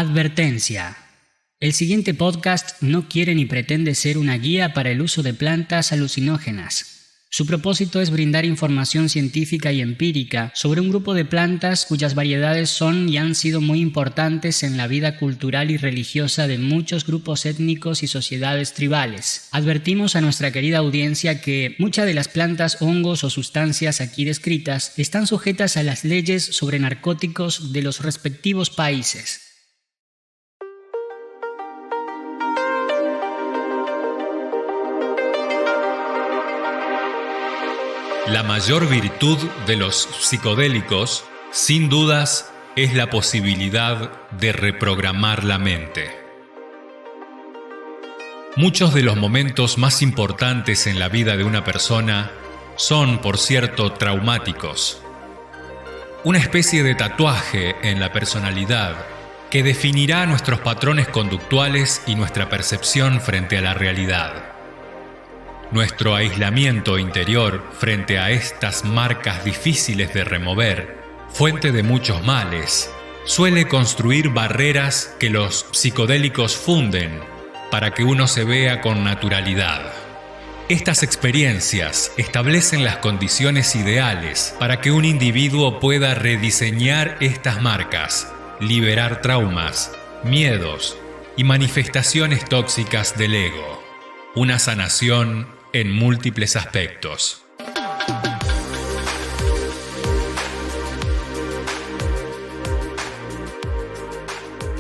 Advertencia. El siguiente podcast no quiere ni pretende ser una guía para el uso de plantas alucinógenas. Su propósito es brindar información científica y empírica sobre un grupo de plantas cuyas variedades son y han sido muy importantes en la vida cultural y religiosa de muchos grupos étnicos y sociedades tribales. Advertimos a nuestra querida audiencia que muchas de las plantas, hongos o sustancias aquí descritas están sujetas a las leyes sobre narcóticos de los respectivos países. La mayor virtud de los psicodélicos, sin dudas, es la posibilidad de reprogramar la mente. Muchos de los momentos más importantes en la vida de una persona son, por cierto, traumáticos. Una especie de tatuaje en la personalidad que definirá nuestros patrones conductuales y nuestra percepción frente a la realidad. Nuestro aislamiento interior frente a estas marcas difíciles de remover, fuente de muchos males, suele construir barreras que los psicodélicos funden para que uno se vea con naturalidad. Estas experiencias establecen las condiciones ideales para que un individuo pueda rediseñar estas marcas, liberar traumas, miedos y manifestaciones tóxicas del ego. Una sanación en múltiples aspectos.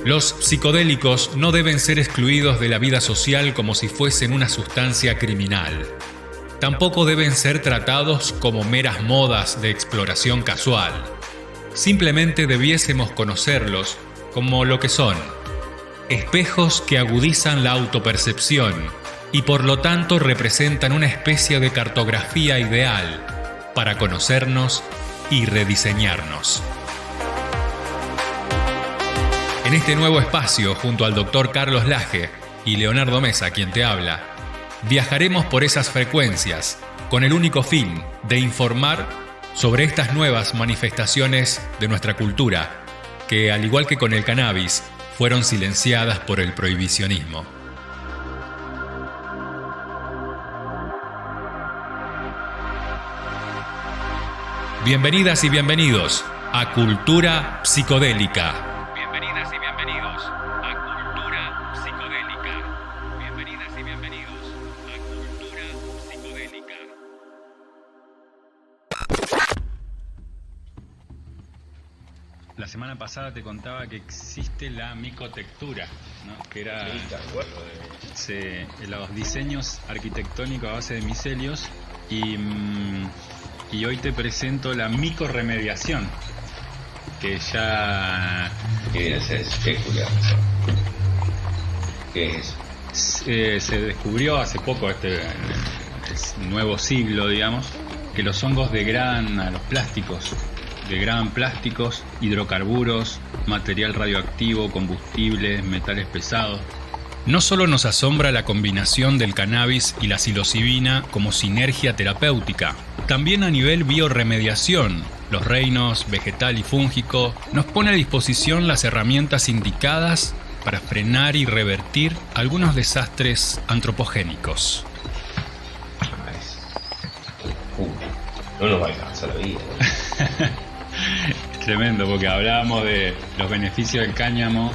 Los psicodélicos no deben ser excluidos de la vida social como si fuesen una sustancia criminal. Tampoco deben ser tratados como meras modas de exploración casual. Simplemente debiésemos conocerlos como lo que son: espejos que agudizan la autopercepción y por lo tanto representan una especie de cartografía ideal para conocernos y rediseñarnos. En este nuevo espacio, junto al Dr. Carlos Laje y Leonardo Mesa, quien te habla, viajaremos por esas frecuencias con el único fin de informar sobre estas nuevas manifestaciones de nuestra cultura, que, al igual que con el cannabis, fueron silenciadas por el prohibicionismo. Bienvenidas y bienvenidos a Cultura Psicodélica. Bienvenidas y bienvenidos a Cultura Psicodélica. Bienvenidas y bienvenidos a Cultura Psicodélica. La semana pasada te contaba que existe la micotectura, ¿no? Que era los diseños arquitectónicos a base de micelios y hoy te presento la micorremediación, que ya... ¿Qué viene a ser especular? ¿Qué es? Se descubrió hace poco, nuevo siglo, digamos, que los hongos degradan a los plásticos, hidrocarburos, material radioactivo, combustibles, metales pesados. No solo nos asombra la combinación del cannabis y la psilocibina como sinergia terapéutica, también a nivel biorremediación, los reinos vegetal y fúngico nos pone a disposición las herramientas indicadas para frenar y revertir algunos desastres antropogénicos. No nos va a alcanzar la vida, ¿no? Es tremendo, porque hablábamos de los beneficios del cáñamo.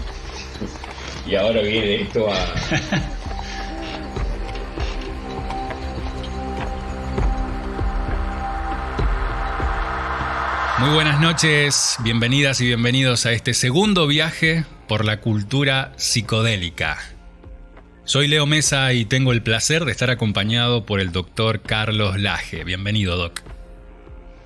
Y ahora viene esto a... Muy buenas noches, bienvenidas y bienvenidos a este segundo viaje por la cultura psicodélica. Soy Leo Mesa y tengo el placer de estar acompañado por el Dr. Carlos Laje. Bienvenido, Doc.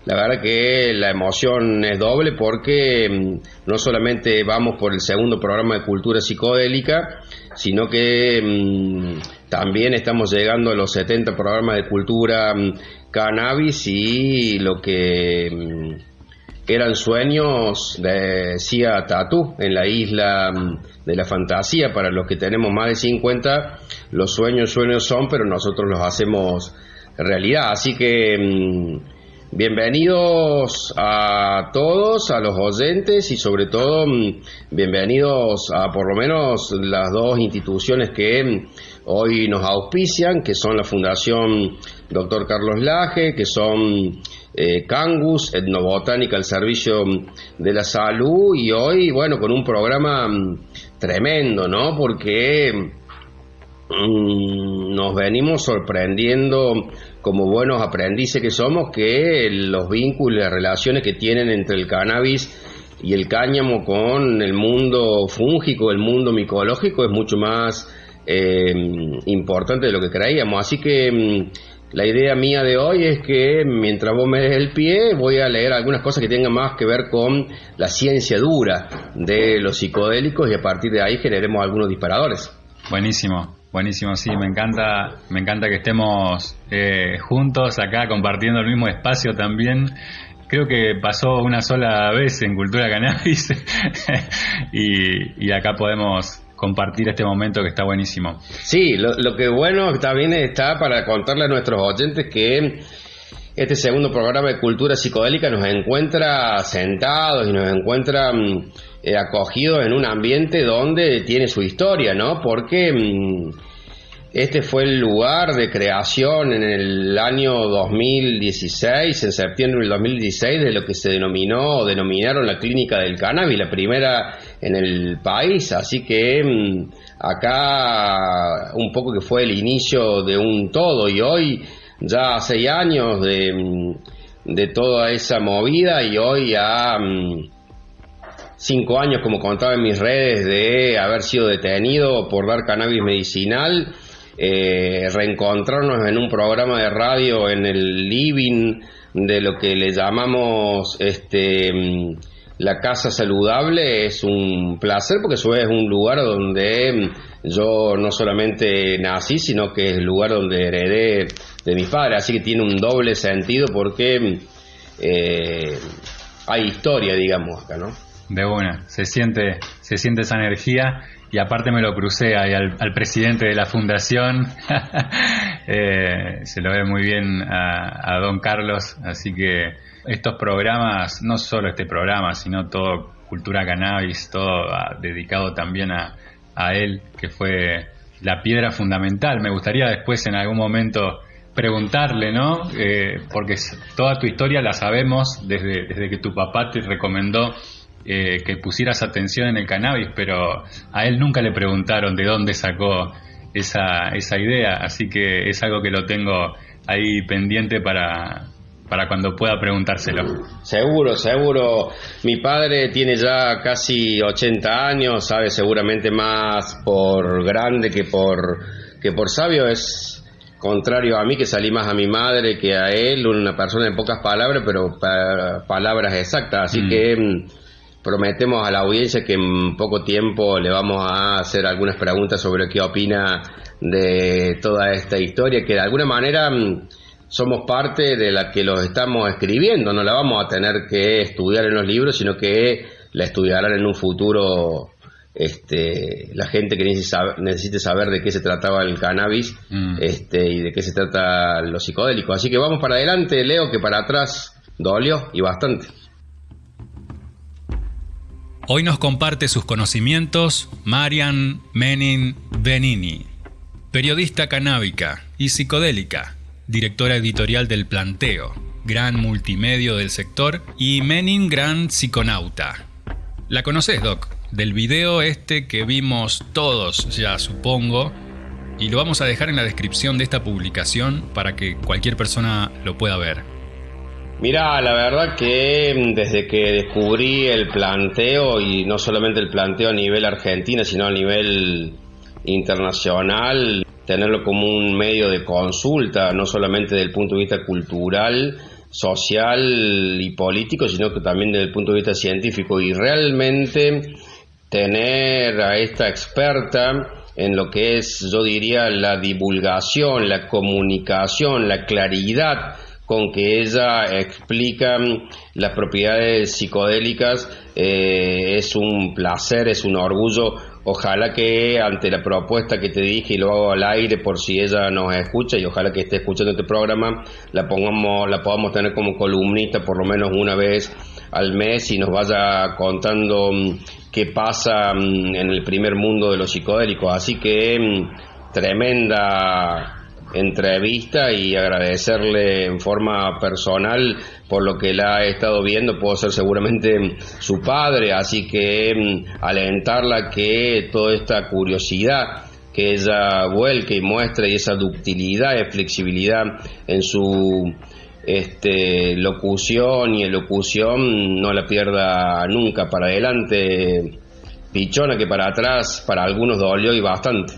La verdad que la emoción es doble porque no solamente vamos por el segundo programa de cultura psicodélica, sino que también estamos llegando a los 70 programas de cultura cannabis y lo que eran sueños, decía Tatú, en la isla de la fantasía. Para los que tenemos más de 50, los sueños son, pero nosotros los hacemos realidad. Así que Bienvenidos a todos, a los oyentes y sobre todo bienvenidos a por lo menos las dos instituciones que hoy nos auspician, que son la Fundación Dr. Carlos Laje, que son Cangus, Etnobotánica al Servicio de la Salud, y hoy, bueno, con un programa tremendo, ¿no? Porque nos venimos sorprendiendo como buenos aprendices que somos, que los vínculos, las relaciones que tienen entre el cannabis y el cáñamo con el mundo fúngico, el mundo micológico, es mucho más importante de lo que creíamos. Así que la idea mía de hoy es que mientras vos me des el pie, voy a leer algunas cosas que tengan más que ver con la ciencia dura de los psicodélicos y a partir de ahí generemos algunos disparadores. Buenísimo, sí, me encanta que estemos juntos acá compartiendo el mismo espacio también. Creo que pasó una sola vez en Cultura Cannabis y acá podemos compartir este momento que está buenísimo. Sí, lo que bueno también está para contarle a nuestros oyentes que este segundo programa de Cultura Psicodélica nos encuentra sentados y nos encuentra acogidos en un ambiente donde tiene su historia, ¿no? Porque este fue el lugar de creación en el año 2016, en septiembre del 2016, de lo que se denominaron la Clínica del Cannabis, la primera en el país. Así que acá un poco que fue el inicio de un todo, y hoy ya 6 años de toda esa movida, y hoy ya 5 años, como contaba en mis redes, de haber sido detenido por dar cannabis medicinal. Reencontrarnos en un programa de radio en el living de lo que le llamamos la Casa Saludable es un placer, porque eso es un lugar donde yo no solamente nací, sino que es el lugar donde heredé de mis padres, así que tiene un doble sentido porque hay historia, digamos, acá, ¿no? De una, se siente esa energía. Y aparte me lo crucé ahí al presidente de la fundación, se lo ve muy bien a don Carlos, así que estos programas, no solo este programa, sino todo Cultura Cannabis, todo dedicado también a él, que fue la piedra fundamental. Me gustaría después en algún momento preguntarle, ¿no? Porque toda tu historia la sabemos desde que tu papá te recomendó que pusieras atención en el cannabis, pero a él nunca le preguntaron de dónde sacó esa idea, así que es algo que lo tengo ahí pendiente para cuando pueda preguntárselo. Seguro. Mi padre tiene ya casi 80 años, sabe seguramente más por grande que por sabio. Es contrario a mí, que salí más a mi madre que a él, una persona de pocas palabras, pero palabras exactas, así que prometemos a la audiencia que en poco tiempo le vamos a hacer algunas preguntas sobre qué opina de toda esta historia, que de alguna manera somos parte de la que los estamos escribiendo. No la vamos a tener que estudiar en los libros, sino que la estudiarán en un futuro la gente que necesite saber de qué se trataba el cannabis y de qué se trata los psicodélicos. Así que vamos para adelante, Leo, que para atrás dolió y bastante. Hoy nos comparte sus conocimientos Marian Menin Benini, periodista canábica y psicodélica, directora editorial del Planteo, gran multimedio del sector, y Menin, gran psiconauta. ¿La conocés, Doc? Del video que vimos todos ya, supongo, y lo vamos a dejar en la descripción de esta publicación para que cualquier persona lo pueda ver. Mirá, la verdad que desde que descubrí el Planteo, y no solamente el Planteo a nivel Argentina, sino a nivel internacional, tenerlo como un medio de consulta, no solamente desde el punto de vista cultural, social y político, sino que también desde el punto de vista científico, y realmente tener a esta experta en lo que es, yo diría, la divulgación, la comunicación, la claridad con que ella explica las propiedades psicodélicas. Es un placer, es un orgullo. Ojalá que ante la propuesta que te dije, y lo hago al aire por si ella nos escucha, y ojalá que esté escuchando este programa, la podamos tener como columnista por lo menos una vez al mes y nos vaya contando qué pasa en el primer mundo de los psicodélicos. Así que tremenda entrevista, y agradecerle en forma personal por lo que la he estado viendo. Puedo ser seguramente su padre, así que alentarla que toda esta curiosidad que ella vuelque y muestre, y esa ductilidad y flexibilidad en su locución y elocución, no la pierda nunca. Para adelante, Pichona, que para atrás para algunos dolió y bastante.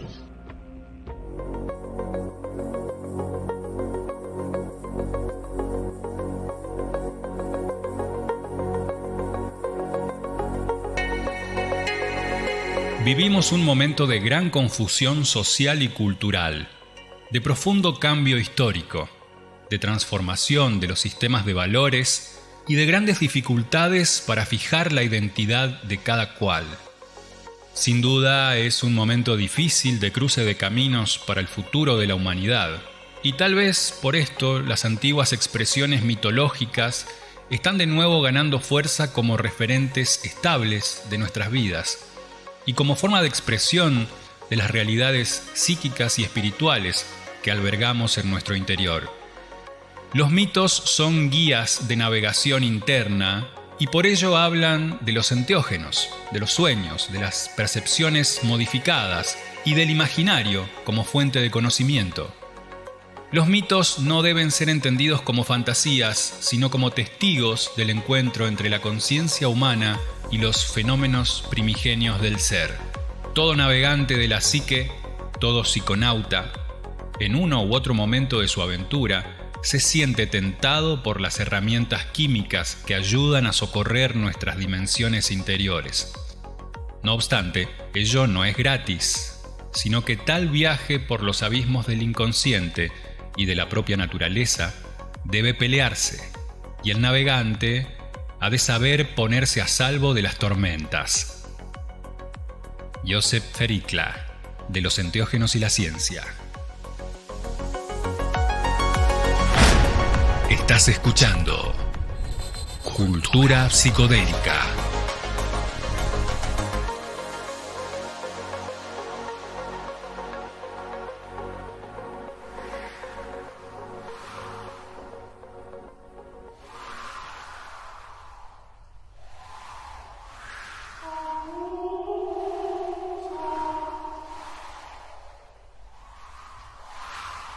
Vivimos un momento de gran confusión social y cultural, de profundo cambio histórico, de transformación de los sistemas de valores y de grandes dificultades para fijar la identidad de cada cual. Sin duda es un momento difícil de cruce de caminos para el futuro de la humanidad, y tal vez por esto las antiguas expresiones mitológicas están de nuevo ganando fuerza como referentes estables de nuestras vidas, y como forma de expresión de las realidades psíquicas y espirituales que albergamos en nuestro interior. Los mitos son guías de navegación interna y por ello hablan de los enteógenos, de los sueños, de las percepciones modificadas y del imaginario como fuente de conocimiento. Los mitos no deben ser entendidos como fantasías, sino como testigos del encuentro entre la conciencia humana y los fenómenos primigenios del ser. Todo navegante de la psique, todo psiconauta, en uno u otro momento de su aventura, se siente tentado por las herramientas químicas que ayudan a socorrer nuestras dimensiones interiores. No obstante, ello no es gratis, sino que tal viaje por los abismos del inconsciente y de la propia naturaleza debe pelearse, y el navegante ha de saber ponerse a salvo de las tormentas. Joseph Ferikla, de los enteógenos y la ciencia. Estás escuchando Cultura Psicodélica.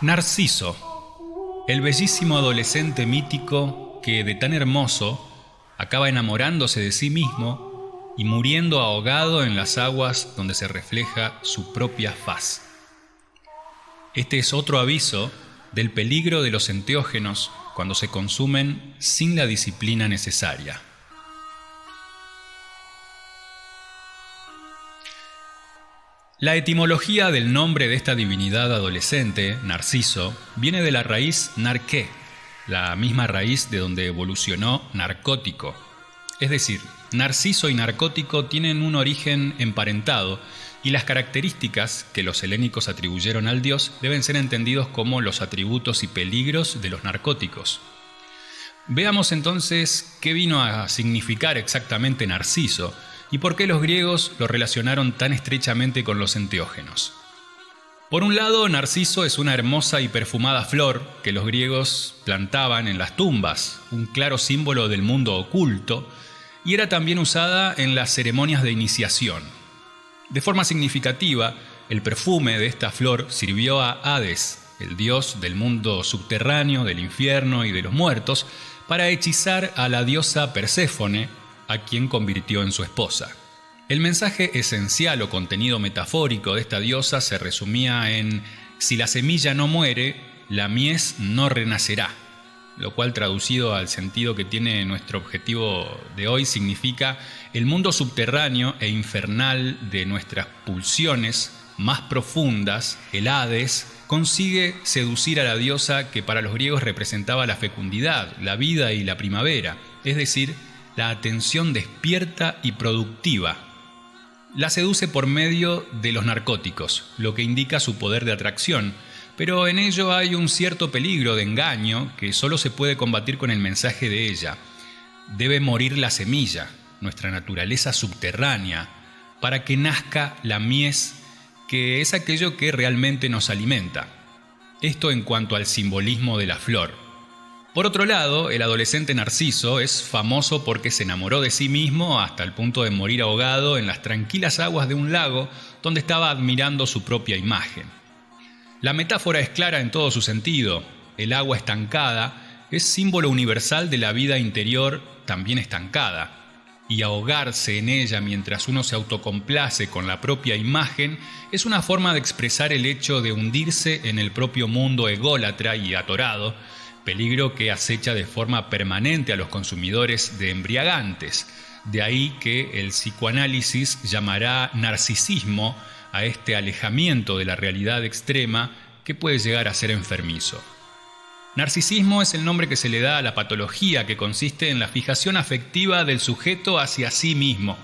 Narciso, el bellísimo adolescente mítico que de tan hermoso acaba enamorándose de sí mismo y muriendo ahogado en las aguas donde se refleja su propia faz. Este es otro aviso del peligro de los enteógenos cuando se consumen sin la disciplina necesaria. La etimología del nombre de esta divinidad adolescente, Narciso, viene de la raíz narqué, la misma raíz de donde evolucionó narcótico. Es decir, Narciso y narcótico tienen un origen emparentado y las características que los helénicos atribuyeron al dios deben ser entendidos como los atributos y peligros de los narcóticos. Veamos entonces qué vino a significar exactamente Narciso y por qué los griegos lo relacionaron tan estrechamente con los enteógenos. Por un lado, Narciso es una hermosa y perfumada flor que los griegos plantaban en las tumbas, un claro símbolo del mundo oculto, y era también usada en las ceremonias de iniciación. De forma significativa, el perfume de esta flor sirvió a Hades, el dios del mundo subterráneo, del infierno y de los muertos, para hechizar a la diosa Perséfone, a quien convirtió en su esposa. El mensaje esencial o contenido metafórico de esta diosa se resumía en: si la semilla no muere, la mies no renacerá, lo cual traducido al sentido que tiene nuestro objetivo de hoy significa el mundo subterráneo e infernal de nuestras pulsiones más profundas, el Hades, consigue seducir a la diosa que para los griegos representaba la fecundidad, la vida y la primavera, es decir, la atención despierta y productiva. La seduce por medio de los narcóticos, lo que indica su poder de atracción, pero en ello hay un cierto peligro de engaño que solo se puede combatir con el mensaje de ella. Debe morir la semilla, nuestra naturaleza subterránea, para que nazca la mies, que es aquello que realmente nos alimenta. Esto en cuanto al simbolismo de la flor. Por otro lado, el adolescente Narciso es famoso porque se enamoró de sí mismo hasta el punto de morir ahogado en las tranquilas aguas de un lago donde estaba admirando su propia imagen. La metáfora es clara en todo su sentido. El agua estancada es símbolo universal de la vida interior también estancada. Y ahogarse en ella mientras uno se autocomplace con la propia imagen es una forma de expresar el hecho de hundirse en el propio mundo ególatra y atorado, peligro que acecha de forma permanente a los consumidores de embriagantes. De ahí que el psicoanálisis llamará narcisismo a este alejamiento de la realidad extrema que puede llegar a ser enfermizo. Narcisismo es el nombre que se le da a la patología que consiste en la fijación afectiva del sujeto hacia sí mismo,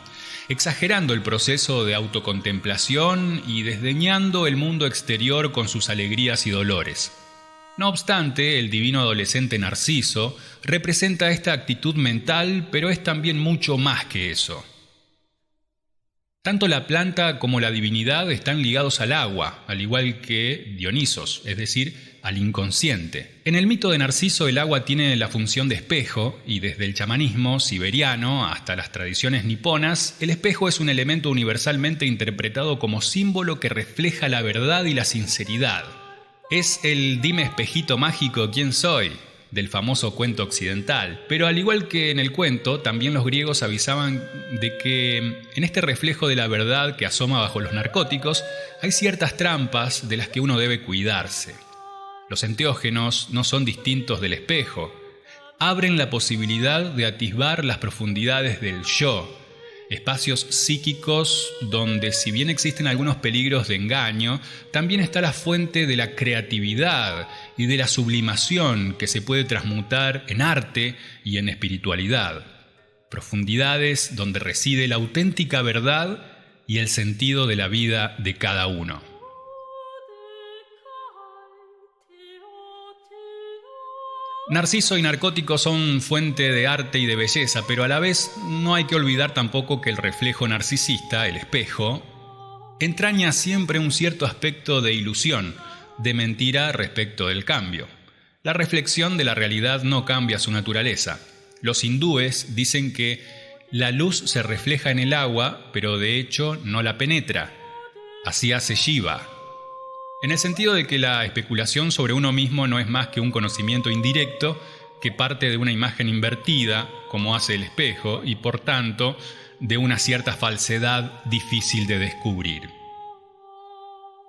exagerando el proceso de autocontemplación y desdeñando el mundo exterior con sus alegrías y dolores. No obstante, el divino adolescente Narciso representa esta actitud mental, pero es también mucho más que eso. Tanto la planta como la divinidad están ligados al agua, al igual que Dionisos, es decir, al inconsciente. En el mito de Narciso el agua tiene la función de espejo, y desde el chamanismo siberiano hasta las tradiciones niponas, el espejo es un elemento universalmente interpretado como símbolo que refleja la verdad y la sinceridad. Es el dime espejito mágico ¿quién soy?, del famoso cuento occidental. Pero al igual que en el cuento, también los griegos avisaban de que en este reflejo de la verdad que asoma bajo los narcóticos, hay ciertas trampas de las que uno debe cuidarse. Los enteógenos no son distintos del espejo. Abren la posibilidad de atisbar las profundidades del yo, espacios psíquicos donde, si bien existen algunos peligros de engaño, también está la fuente de la creatividad y de la sublimación que se puede transmutar en arte y en espiritualidad. Profundidades donde reside la auténtica verdad y el sentido de la vida de cada uno. Narciso y narcótico son fuente de arte y de belleza, pero a la vez no hay que olvidar tampoco que el reflejo narcisista, el espejo, entraña siempre un cierto aspecto de ilusión, de mentira respecto del cambio. La reflexión de la realidad no cambia su naturaleza. Los hindúes dicen que la luz se refleja en el agua, pero de hecho no la penetra. Así hace Shiva. En el sentido de que la especulación sobre uno mismo no es más que un conocimiento indirecto que parte de una imagen invertida, como hace el espejo, y por tanto de una cierta falsedad difícil de descubrir.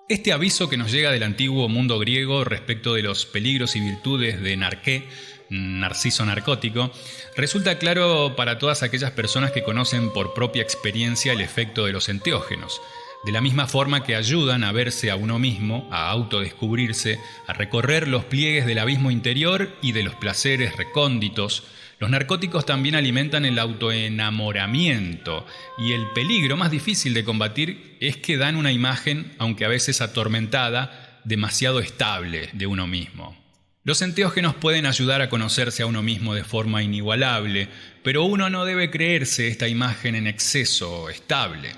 Este aviso que nos llega del antiguo mundo griego respecto de los peligros y virtudes de Narqué, Narciso narcótico, resulta claro para todas aquellas personas que conocen por propia experiencia el efecto de los enteógenos. De la misma forma que ayudan a verse a uno mismo, a autodescubrirse, a recorrer los pliegues del abismo interior y de los placeres recónditos, los narcóticos también alimentan el autoenamoramiento, y el peligro más difícil de combatir es que dan una imagen, aunque a veces atormentada, demasiado estable de uno mismo. Los enteógenos pueden ayudar a conocerse a uno mismo de forma inigualable, pero uno no debe creerse esta imagen en exceso estable.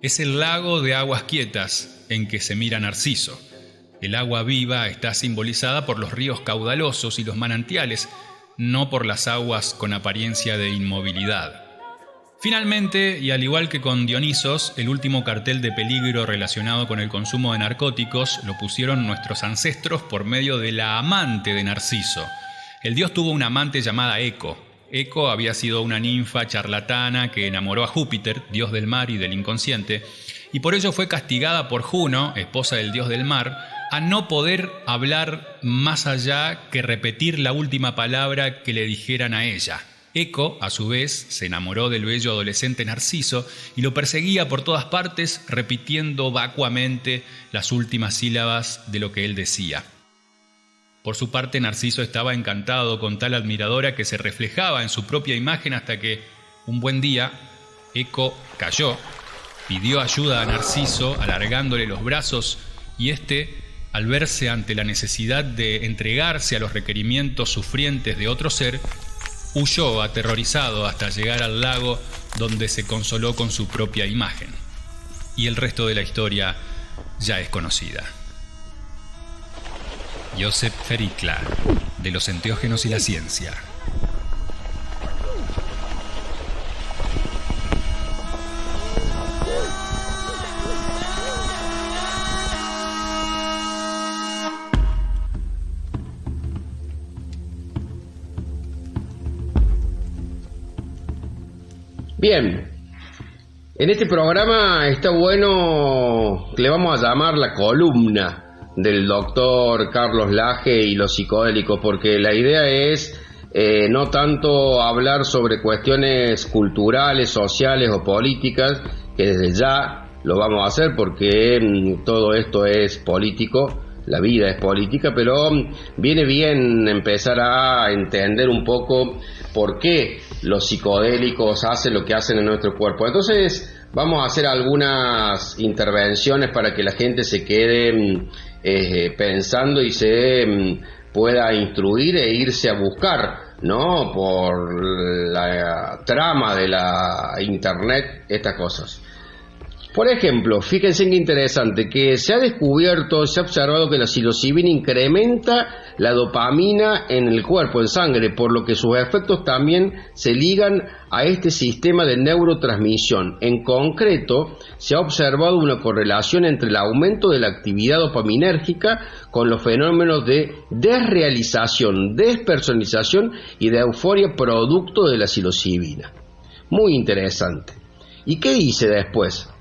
Es el lago de aguas quietas en que se mira Narciso. El agua viva está simbolizada por los ríos caudalosos y los manantiales, no por las aguas con apariencia de inmovilidad. Finalmente, y al igual que con Dionisos, el último cartel de peligro relacionado con el consumo de narcóticos lo pusieron nuestros ancestros por medio de la amante de Narciso. El dios tuvo una amante llamada Eco. Eco había sido una ninfa charlatana que enamoró a Júpiter, dios del mar y del inconsciente, y por ello fue castigada por Juno, esposa del dios del mar, a no poder hablar más allá que repetir la última palabra que le dijeran a ella. Eco, a su vez, se enamoró del bello adolescente Narciso y lo perseguía por todas partes, repitiendo vacuamente las últimas sílabas de lo que él decía. Por su parte, Narciso estaba encantado con tal admiradora que se reflejaba en su propia imagen hasta que, un buen día, Eco cayó, pidió ayuda a Narciso alargándole los brazos y éste, al verse ante la necesidad de entregarse a los requerimientos sufrientes de otro ser, huyó aterrorizado hasta llegar al lago donde se consoló con su propia imagen. Y el resto de la historia ya es conocida. Joseph Fericla, de Los enteógenos y la ciencia. Bien, en este programa está bueno, le vamos a llamar la columna del doctor Carlos Laje y los psicodélicos, porque la idea es no tanto hablar sobre cuestiones culturales, sociales o políticas, que desde ya lo vamos a hacer porque todo esto es político, la vida es política, pero viene bien empezar a entender un poco por qué los psicodélicos hacen lo que hacen en nuestro cuerpo. Entonces vamos a hacer algunas intervenciones para que la gente se quede pensando y se pueda instruir e irse a buscar, ¿no?, por la trama de la internet, estas cosas. Por ejemplo, fíjense qué interesante, que se ha descubierto, se ha observado que la psilocibina incrementa la dopamina en el cuerpo, en sangre, por lo que sus efectos también se ligan a este sistema de neurotransmisión. En concreto, se ha observado una correlación entre el aumento de la actividad dopaminérgica con los fenómenos de desrealización, despersonalización y de euforia producto de la psilocibina. Muy interesante. ¿Y qué dice después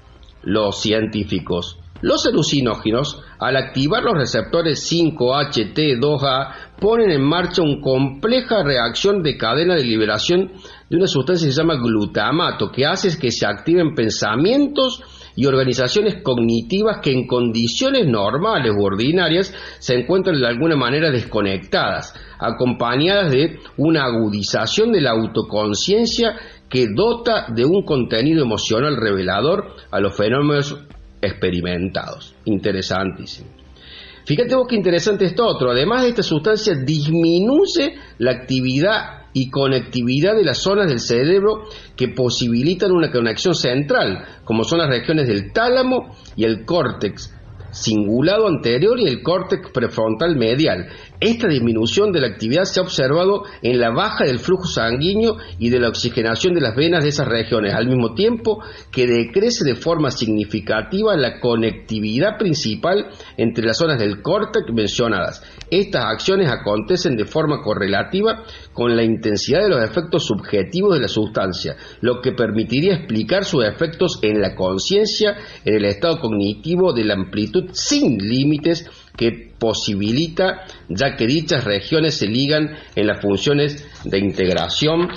los científicos? Los alucinógenos, al activar los receptores 5-HT2A, ponen en marcha una compleja reacción de cadena de liberación de una sustancia que se llama glutamato, que hace que se activen pensamientos y organizaciones cognitivas que en condiciones normales u ordinarias se encuentran de alguna manera desconectadas, acompañadas de una agudización de la autoconciencia que dota de un contenido emocional revelador a los fenómenos experimentados. Interesantísimo. Fíjate vos qué interesante esto otro. Además de esta sustancia, disminuye la actividad y conectividad de las zonas del cerebro que posibilitan una conexión central, como son las regiones del tálamo y el córtex cingulado anterior y el córtex prefrontal medial. Esta disminución de la actividad se ha observado en la baja del flujo sanguíneo y de la oxigenación de las venas de esas regiones, al mismo tiempo que decrece de forma significativa la conectividad principal entre las zonas del córtex mencionadas. Estas acciones acontecen de forma correlativa con la intensidad de los efectos subjetivos de la sustancia, lo que permitiría explicar sus efectos en la conciencia, en el estado cognitivo de la amplitud sin límites que posibilita, ya que dichas regiones se ligan en las funciones de integración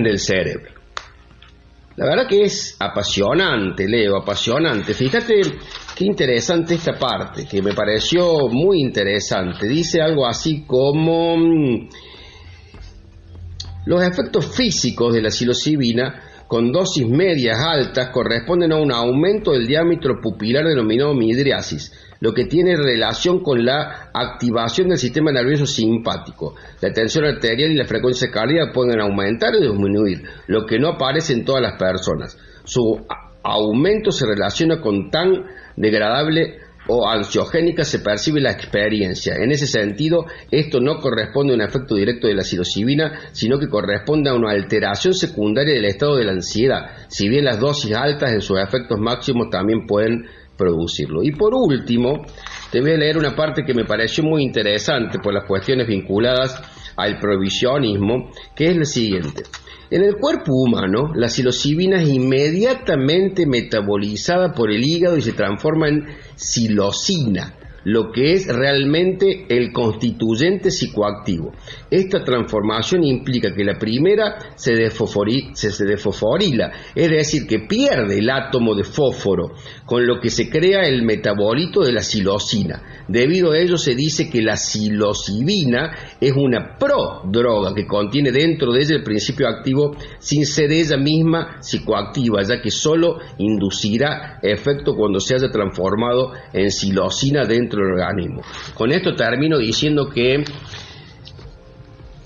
del cerebro. La verdad que es apasionante, Leo, apasionante. Fíjate qué interesante esta parte, que me pareció muy interesante. Dice algo así como: los efectos físicos de la psilocibina con dosis medias altas corresponden a un aumento del diámetro pupilar denominado midriasis, lo que tiene relación con la activación del sistema nervioso simpático. La tensión arterial y la frecuencia cardíaca pueden aumentar o disminuir, lo que no aparece en todas las personas. Su aumento se relaciona con tan degradable o ansiogénica se percibe la experiencia. En ese sentido, esto no corresponde a un efecto directo de la psilocibina, sino que corresponde a una alteración secundaria del estado de la ansiedad, si bien las dosis altas en sus efectos máximos también pueden producirlo. Y por último, te voy a leer una parte que me pareció muy interesante por las cuestiones vinculadas al prohibicionismo, que es la siguiente. En el cuerpo humano, la psilocibina es inmediatamente metabolizada por el hígado y se transforma en psilocina, lo que es realmente el constituyente psicoactivo. Esta transformación implica que la primera se desfosforila, es decir, que pierde el átomo de fósforo, con lo que se crea el metabolito de la psilocina. Debido a ello se dice que la psilocibina es una prodroga que contiene dentro de ella el principio activo sin ser ella misma psicoactiva, ya que solo inducirá efecto cuando se haya transformado en psilocina dentro del organismo. Con esto termino diciendo que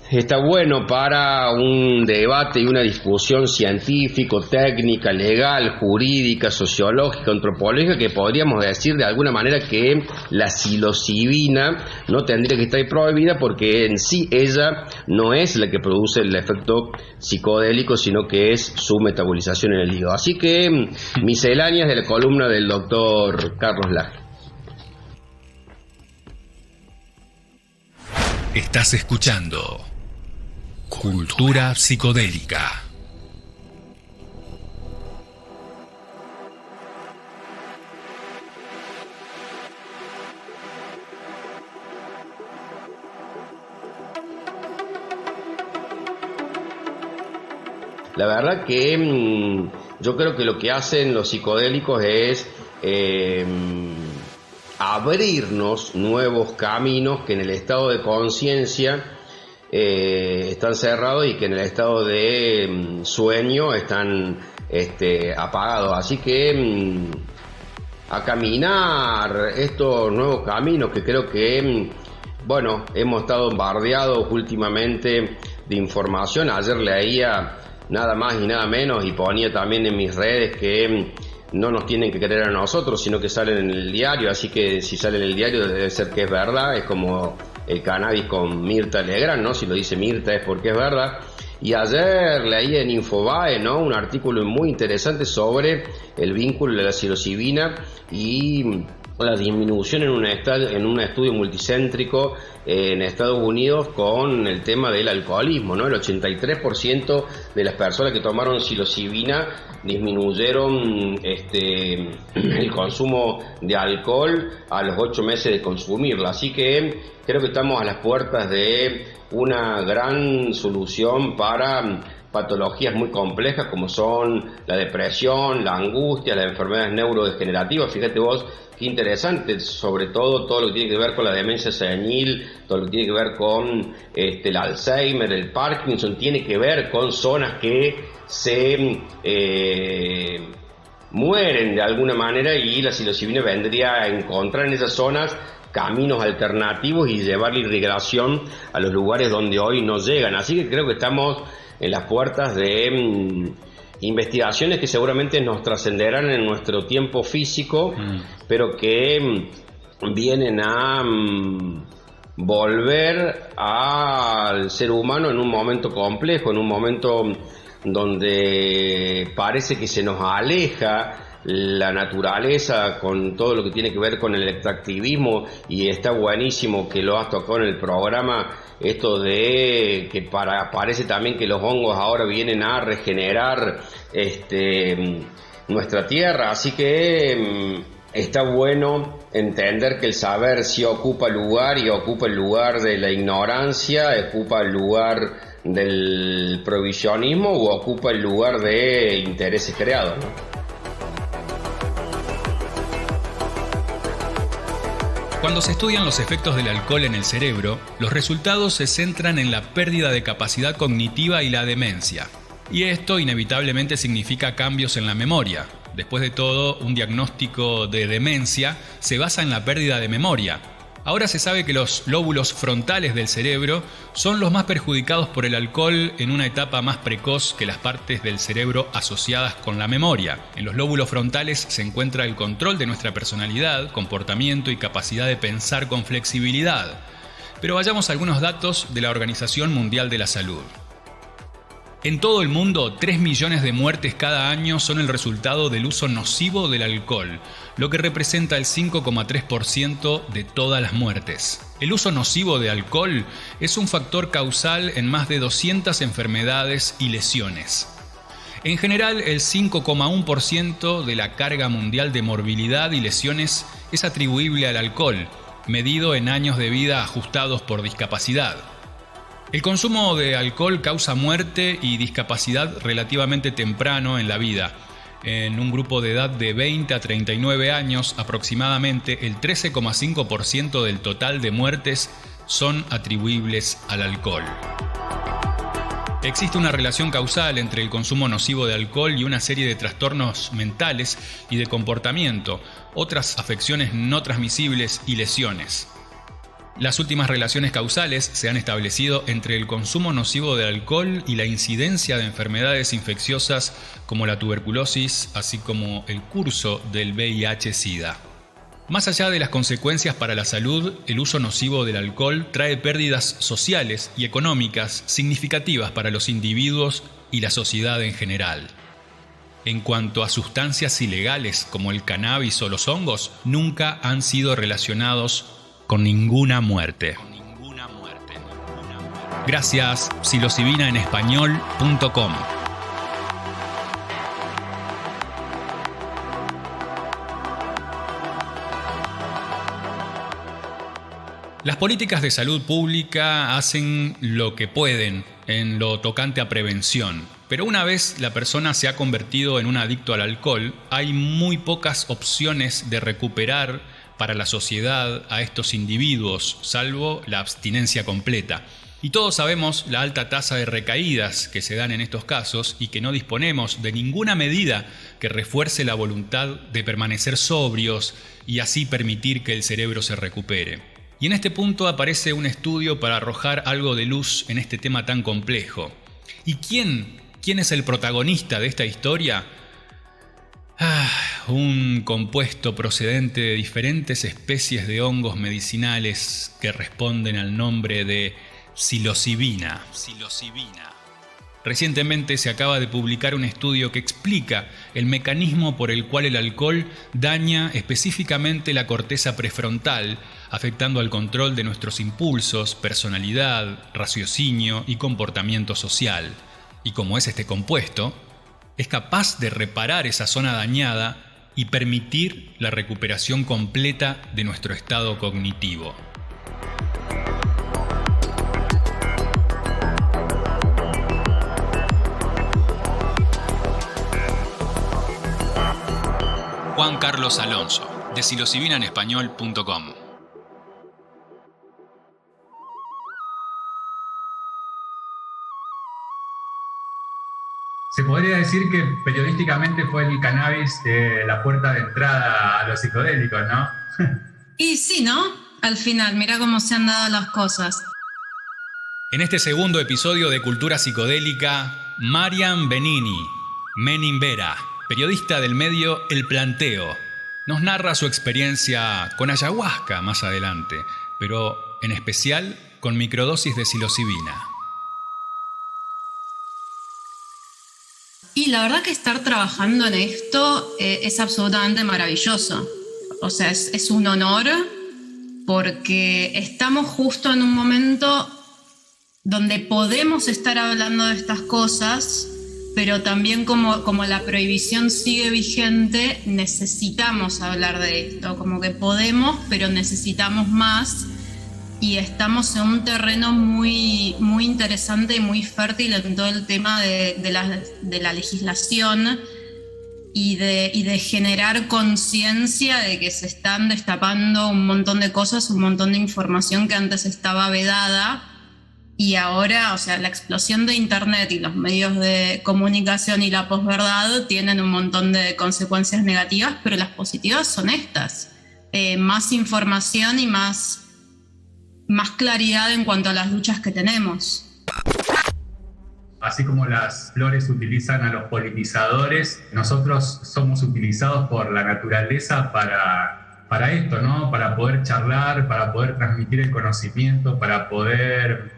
está bueno para un debate y una discusión científico, técnica, legal, jurídica, sociológica, antropológica, que podríamos decir de alguna manera que la psilocibina no tendría que estar prohibida porque en sí ella no es la que produce el efecto psicodélico, sino que es su metabolización en el hígado. Así que misceláneas de la columna del doctor Carlos Laje. Estás escuchando Cultura Psicodélica. La verdad que yo creo que lo que hacen los psicodélicos es abrirnos nuevos caminos que en el estado de conciencia están cerrados y que en el estado de sueño están apagados. Así que a caminar estos nuevos caminos que creo que bueno, hemos estado bombardeados últimamente de información. Ayer leía nada más y nada menos y ponía también en mis redes que no nos tienen que creer a nosotros, sino que salen en el diario, así que si sale en el diario debe ser que es verdad. Es como el cannabis con Mirta Legrand, ¿no? Si lo dice Mirta es porque es verdad. Y ayer leí en Infobae, ¿no?, un artículo muy interesante sobre el vínculo de la psilocibina y la disminución en un estudio multicéntrico en Estados Unidos con el tema del alcoholismo, ¿no? El 83% de las personas que tomaron psilocibina disminuyeron el consumo de alcohol a los 8 meses de consumirla. Así que creo que estamos a las puertas de una gran solución para patologías muy complejas como son la depresión, la angustia, las enfermedades neurodegenerativas. Fíjate vos qué interesante, sobre todo lo que tiene que ver con la demencia senil, todo lo que tiene que ver con el Alzheimer, el Parkinson, tiene que ver con zonas que se mueren de alguna manera, y la psilocibina vendría a encontrar en esas zonas caminos alternativos y llevar la irrigación a los lugares donde hoy no llegan. Así que creo que estamos en las puertas de investigaciones que seguramente nos trascenderán en nuestro tiempo físico, pero que vienen a volver al ser humano en un momento complejo, en un momento donde parece que se nos aleja la naturaleza con todo lo que tiene que ver con el extractivismo, y está buenísimo que lo has tocado en el programa, esto de que parece también que los hongos ahora vienen a regenerar nuestra tierra. Así que está bueno entender que el saber sí ocupa lugar, y ocupa el lugar de la ignorancia, ocupa el lugar del provisionismo o ocupa el lugar de intereses creados, ¿no? Cuando se estudian los efectos del alcohol en el cerebro, los resultados se centran en la pérdida de capacidad cognitiva y la demencia. Y esto inevitablemente significa cambios en la memoria. Después de todo, un diagnóstico de demencia se basa en la pérdida de memoria. Ahora se sabe que los lóbulos frontales del cerebro son los más perjudicados por el alcohol en una etapa más precoz que las partes del cerebro asociadas con la memoria. En los lóbulos frontales se encuentra el control de nuestra personalidad, comportamiento y capacidad de pensar con flexibilidad. Pero vayamos a algunos datos de la Organización Mundial de la Salud. En todo el mundo, 3 millones de muertes cada año son el resultado del uso nocivo del alcohol, lo que representa el 5,3% de todas las muertes. El uso nocivo de alcohol es un factor causal en más de 200 enfermedades y lesiones. En general, el 5,1% de la carga mundial de morbilidad y lesiones es atribuible al alcohol, medido en años de vida ajustados por discapacidad. El consumo de alcohol causa muerte y discapacidad relativamente temprano en la vida. En un grupo de edad de 20 a 39 años, aproximadamente el 13,5% del total de muertes son atribuibles al alcohol. Existe una relación causal entre el consumo nocivo de alcohol y una serie de trastornos mentales y de comportamiento, otras afecciones no transmisibles y lesiones. Las últimas relaciones causales se han establecido entre el consumo nocivo de alcohol y la incidencia de enfermedades infecciosas como la tuberculosis, así como el curso del VIH-Sida. Más allá de las consecuencias para la salud, el uso nocivo del alcohol trae pérdidas sociales y económicas significativas para los individuos y la sociedad en general. En cuanto a sustancias ilegales como el cannabis o los hongos, nunca han sido relacionados con ninguna muerte. Gracias, psilocibinaenespañol.com. Las políticas de salud pública hacen lo que pueden en lo tocante a prevención, pero una vez la persona se ha convertido en un adicto al alcohol, hay muy pocas opciones de recuperar para la sociedad a estos individuos, salvo la abstinencia completa. Y todos sabemos la alta tasa de recaídas que se dan en estos casos y que no disponemos de ninguna medida que refuerce la voluntad de permanecer sobrios y así permitir que el cerebro se recupere. Y en este punto aparece un estudio para arrojar algo de luz en este tema tan complejo. ¿Y quién es el protagonista de esta historia? Un compuesto procedente de diferentes especies de hongos medicinales que responden al nombre de psilocibina. Recientemente se acaba de publicar un estudio que explica el mecanismo por el cual el alcohol daña específicamente la corteza prefrontal, afectando al control de nuestros impulsos, personalidad, raciocinio y comportamiento social. Y como es este compuesto, es capaz de reparar esa zona dañada y permitir la recuperación completa de nuestro estado cognitivo. Juan Carlos Alonso, de psilocibinaenespañol.com. Se podría decir que periodísticamente fue el cannabis la puerta de entrada a los psicodélicos, ¿no? Y sí, ¿no? Al final, mira cómo se han dado las cosas. En este segundo episodio de Cultura Psicodélica, Marian Benini, Menin Vera, periodista del medio El Planteo, nos narra su experiencia con ayahuasca más adelante, pero en especial con microdosis de psilocibina. Y la verdad que estar trabajando en esto es absolutamente maravilloso. O sea, es un honor porque estamos justo en un momento donde podemos estar hablando de estas cosas, pero también como la prohibición sigue vigente, necesitamos hablar de esto. Como que podemos, pero necesitamos más. Y estamos en un terreno muy, muy interesante y muy fértil en todo el tema de la legislación y de generar conciencia de que se están destapando un montón de cosas, un montón de información que antes estaba vedada. Y ahora, o sea, la explosión de Internet y los medios de comunicación y la posverdad tienen un montón de consecuencias negativas, pero las positivas son estas. Más información y más claridad en cuanto a las luchas que tenemos. Así como las flores utilizan a los polinizadores, nosotros somos utilizados por la naturaleza para esto, ¿no? Para poder charlar, para poder transmitir el conocimiento, para poder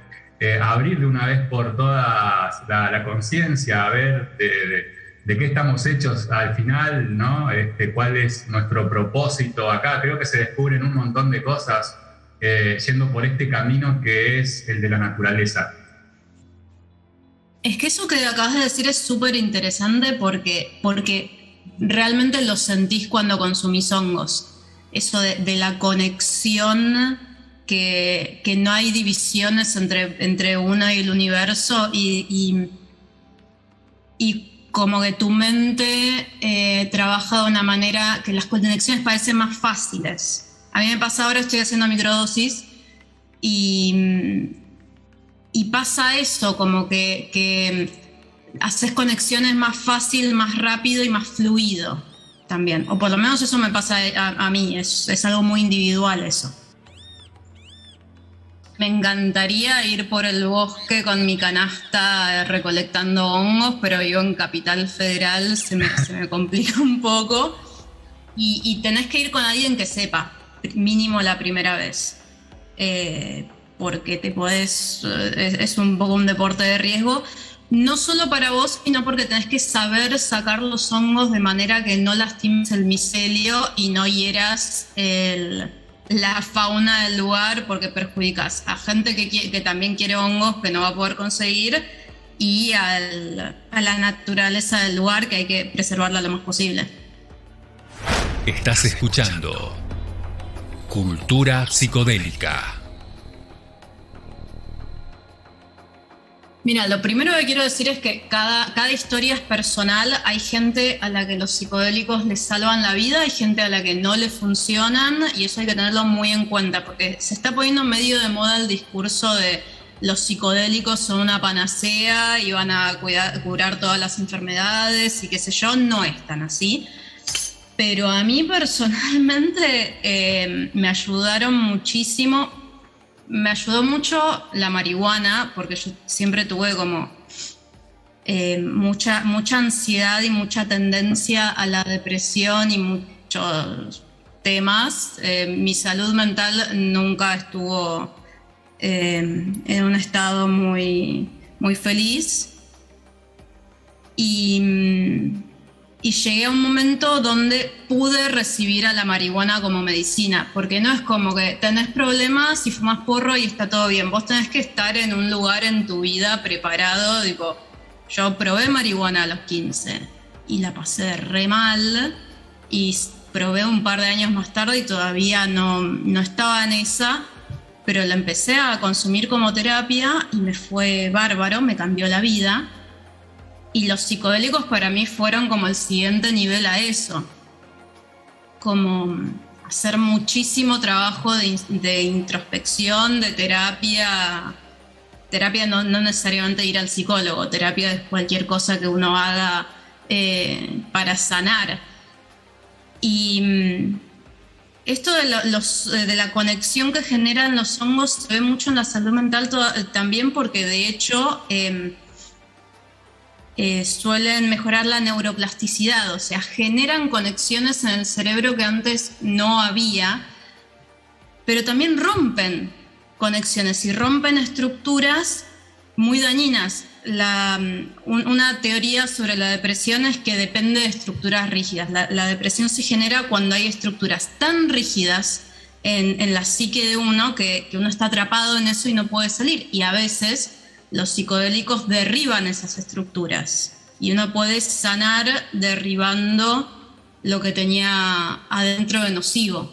abrir de una vez por todas la conciencia, a ver de qué estamos hechos al final, ¿no? Cuál es nuestro propósito acá. Creo que se descubren un montón de cosas yendo por este camino que es el de la naturaleza. Es que eso que acabas de decir es súper interesante porque realmente lo sentís cuando consumís hongos. eso de la conexión, que no hay divisiones entre uno y el universo, y como que tu mente trabaja de una manera que las conexiones parecen más fáciles. A mí me pasa ahora, estoy haciendo microdosis y pasa eso, como que haces conexiones más fácil, más rápido y más fluido también. O por lo menos eso me pasa a mí, es algo muy individual eso. Me encantaría ir por el bosque con mi canasta recolectando hongos, pero vivo en Capital Federal, se me complica un poco. Y tenés que ir con alguien que sepa, mínimo la primera vez. Porque es un poco un deporte de riesgo. No solo para vos, sino porque tenés que saber sacar los hongos de manera que no lastimes el micelio y no hieras la fauna del lugar, porque perjudicas a gente que también quiere hongos que no va a poder conseguir, y a la naturaleza del lugar, que hay que preservarla lo más posible. Estás escuchando Cultura Psicodélica. Mira, lo primero que quiero decir es que cada historia es personal. Hay gente a la que los psicodélicos les salvan la vida, hay gente a la que no le funcionan, y eso hay que tenerlo muy en cuenta, porque se está poniendo medio de moda el discurso de los psicodélicos son una panacea y van a curar todas las enfermedades y qué sé yo. No es tan así. Pero a mí personalmente me ayudaron muchísimo. Me ayudó mucho la marihuana, porque yo siempre tuve como mucha ansiedad y mucha tendencia a la depresión y muchos temas. Mi salud mental nunca estuvo en un estado muy, muy feliz. Y llegué a un momento donde pude recibir a la marihuana como medicina, porque no es como que tenés problemas y fumás porro y está todo bien. Vos tenés que estar en un lugar en tu vida preparado. Tipo, yo probé marihuana a los 15 y la pasé re mal, y probé un par de años más tarde y todavía no estaba en esa, pero la empecé a consumir como terapia y me fue bárbaro, me cambió la vida. Y los psicodélicos para mí fueron como el siguiente nivel a eso. Como hacer muchísimo trabajo de introspección, de terapia. Terapia no necesariamente ir al psicólogo, terapia es cualquier cosa que uno haga para sanar. Y esto de la conexión que generan los hongos se ve mucho en la salud mental también, porque de hecho suelen mejorar la neuroplasticidad, o sea, generan conexiones en el cerebro que antes no había, pero también rompen conexiones y rompen estructuras muy dañinas. Una teoría sobre la depresión es que depende de estructuras rígidas. La depresión se genera cuando hay estructuras tan rígidas en la psique de uno que uno está atrapado en eso y no puede salir, y a veces los psicodélicos derriban esas estructuras y uno puede sanar derribando lo que tenía adentro de nocivo.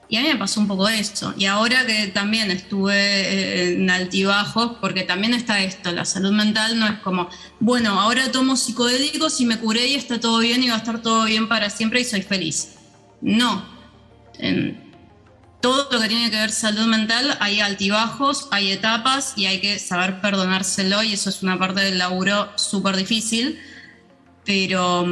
Y a mí me pasó un poco eso. Y ahora que también estuve en altibajos, porque también está esto, la salud mental no es como, bueno, ahora tomo psicodélicos y me curé y está todo bien y va a estar todo bien para siempre y soy feliz. No. En todo lo que tiene que ver salud mental hay altibajos, hay etapas y hay que saber perdonárselo, y eso es una parte del laburo súper difícil, pero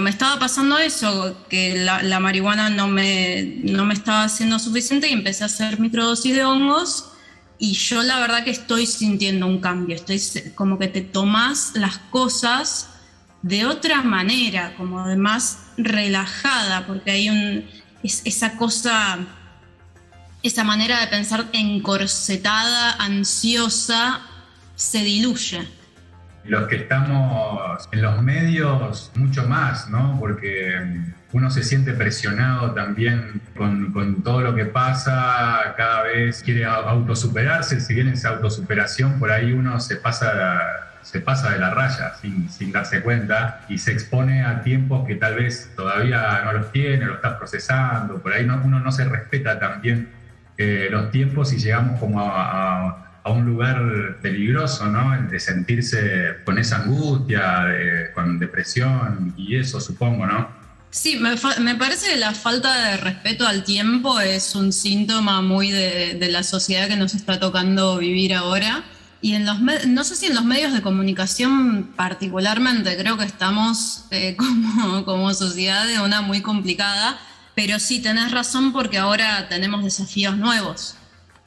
me estaba pasando eso, que la marihuana no me estaba haciendo suficiente, y empecé a hacer microdosis de hongos, y yo la verdad que estoy sintiendo un cambio, estoy como que te tomás las cosas de otra manera, como de más relajada, porque hay esa cosa, esa manera de pensar encorsetada, ansiosa, se diluye. Los que estamos en los medios, mucho más, ¿no? Porque uno se siente presionado también con todo lo que pasa, cada vez quiere autosuperarse, si bien esa autosuperación por ahí uno se pasa se pasa de la raya sin darse cuenta y se expone a tiempos que tal vez todavía no los tiene, lo está procesando, por ahí uno no se respeta también los tiempos y llegamos como a un lugar peligroso, ¿no? De sentirse con esa angustia, con depresión y eso, supongo, ¿no? Sí, me parece que la falta de respeto al tiempo es un síntoma muy de la sociedad que nos está tocando vivir ahora. Y no sé si en los medios de comunicación particularmente, creo que estamos como sociedad de una muy complicada, pero sí tenés razón porque ahora tenemos desafíos nuevos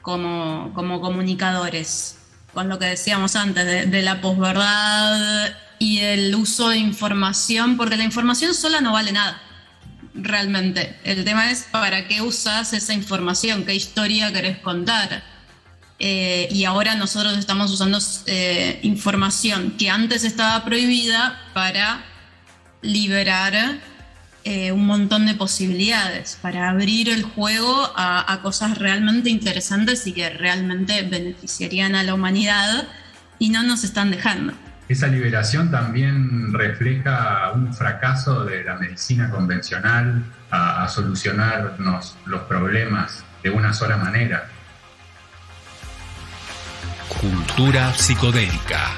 como comunicadores, con lo que decíamos antes de la posverdad y el uso de información, porque la información sola no vale nada, realmente. El tema es para qué usas esa información, qué historia querés contar. Y ahora nosotros estamos usando información que antes estaba prohibida para liberar un montón de posibilidades, para abrir el juego a cosas realmente interesantes y que realmente beneficiarían a la humanidad y no nos están dejando. Esa liberación también refleja un fracaso de la medicina convencional a solucionarnos los problemas de una sola manera. Cultura psicodélica.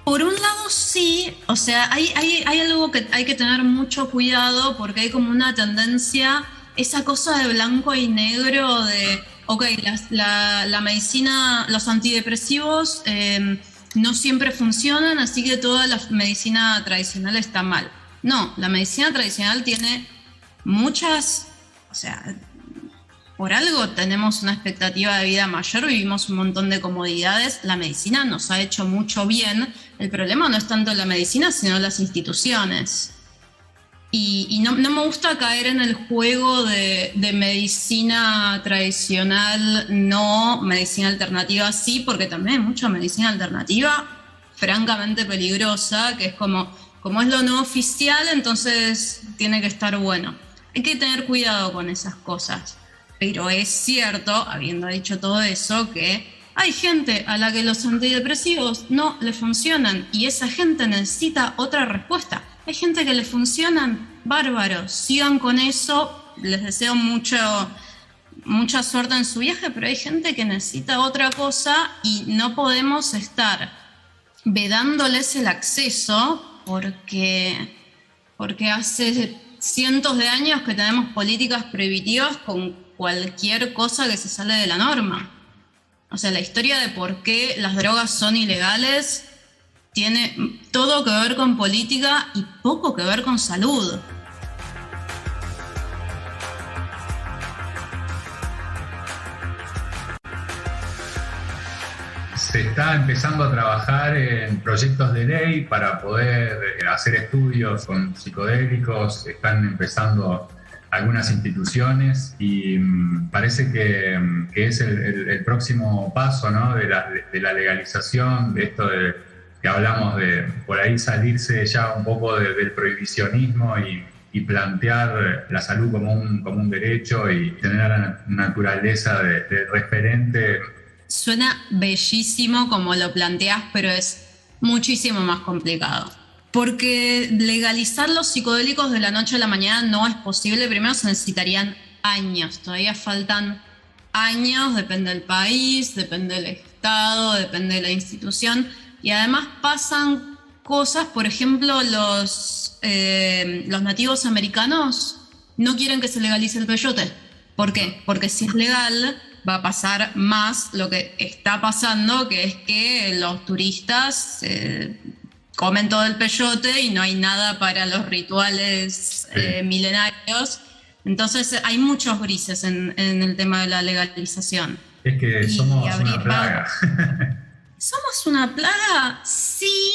Por un lado sí, o sea, hay algo que hay que tener mucho cuidado porque hay como una tendencia, esa cosa de blanco y negro de... Ok, la medicina, los antidepresivos no siempre funcionan, así que toda la medicina tradicional está mal. No, la medicina tradicional tiene muchas, o sea, por algo tenemos una expectativa de vida mayor, vivimos un montón de comodidades, la medicina nos ha hecho mucho bien, el problema no es tanto la medicina, sino las instituciones. Y no me gusta caer en el juego de medicina tradicional, no, medicina alternativa sí, porque también hay mucha medicina alternativa francamente peligrosa, que es como es lo no oficial, entonces tiene que estar bueno. Hay que tener cuidado con esas cosas. Pero es cierto, habiendo dicho todo eso, que hay gente a la que los antidepresivos no le funcionan y esa gente necesita otra respuesta. Hay gente que le funcionan, bárbaro, sigan con eso, les deseo mucha suerte en su viaje, pero hay gente que necesita otra cosa y no podemos estar vedándoles el acceso porque hace cientos de años que tenemos políticas prohibitivas con cualquier cosa que se sale de la norma. O sea, la historia de por qué las drogas son ilegales tiene todo que ver con política y poco que ver con salud. Se está empezando a trabajar en proyectos de ley para poder hacer estudios con psicodélicos. Están empezando algunas instituciones y parece que es el próximo paso, ¿no? de la legalización, de esto que hablamos de por ahí salirse ya un poco del prohibicionismo y plantear la salud como un derecho y tener a la naturaleza de referente. Suena bellísimo como lo planteás, pero es muchísimo más complicado. Porque legalizar los psicodélicos de la noche a la mañana no es posible. Primero se necesitarían años, todavía faltan años, depende del país, depende del estado, depende de la institución. Y además pasan cosas, por ejemplo, los nativos americanos no quieren que se legalice el peyote. ¿Por qué? Porque si es legal va a pasar más lo que está pasando, que es que los turistas comen todo el peyote y no hay nada para los rituales milenarios. Entonces hay muchos grises en el tema de la legalización. Es que somos una plaga. ¿Somos una plaga? Sí.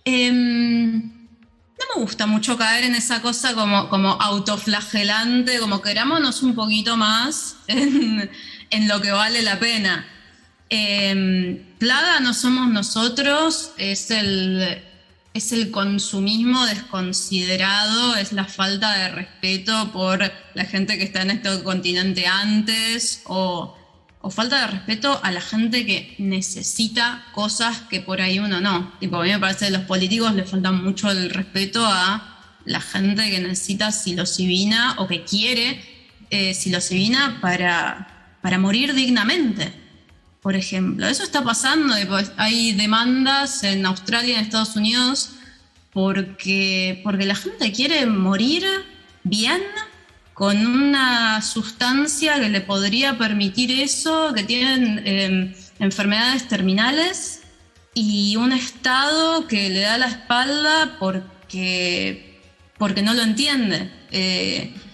No me gusta mucho caer en esa cosa como autoflagelante, como querámonos un poquito más en lo que vale la pena. Plaga no somos nosotros, es el consumismo desconsiderado, es la falta de respeto por la gente que está en este continente antes o o falta de respeto a la gente que necesita cosas que por ahí uno no. Tipo, a mí me parece que los políticos le faltan mucho el respeto a la gente que necesita psilocibina o que quiere psilocibina para morir dignamente, por ejemplo. Eso está pasando. Hay demandas en Australia y en Estados Unidos porque la gente quiere morir bien con una sustancia que le podría permitir eso, que tienen enfermedades terminales y un Estado que le da la espalda porque no lo entiende.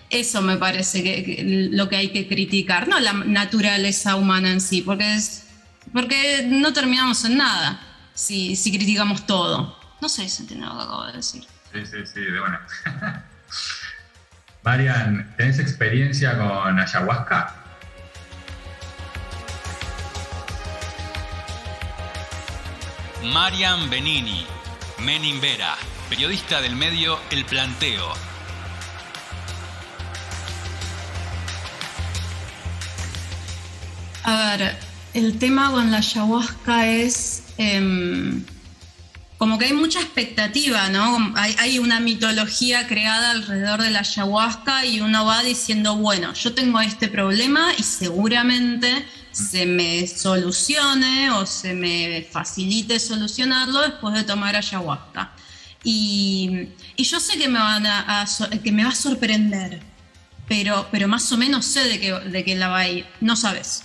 Eso me parece que lo que hay que criticar, no la naturaleza humana en sí, porque no terminamos en nada si criticamos todo. No sé si entiendo lo que acabo de decir. Sí, de bueno. Marian, ¿tenés experiencia con ayahuasca? Marian Benini, Menin Vera, periodista del medio El Planteo. A ver, el tema con la ayahuasca es como que hay mucha expectativa, ¿no? Hay una mitología creada alrededor de la ayahuasca y uno va diciendo, bueno, yo tengo este problema y seguramente se me solucione o se me facilite solucionarlo después de tomar ayahuasca. Y yo sé que me va a sorprender, pero más o menos sé de qué la va a ir. No sabes.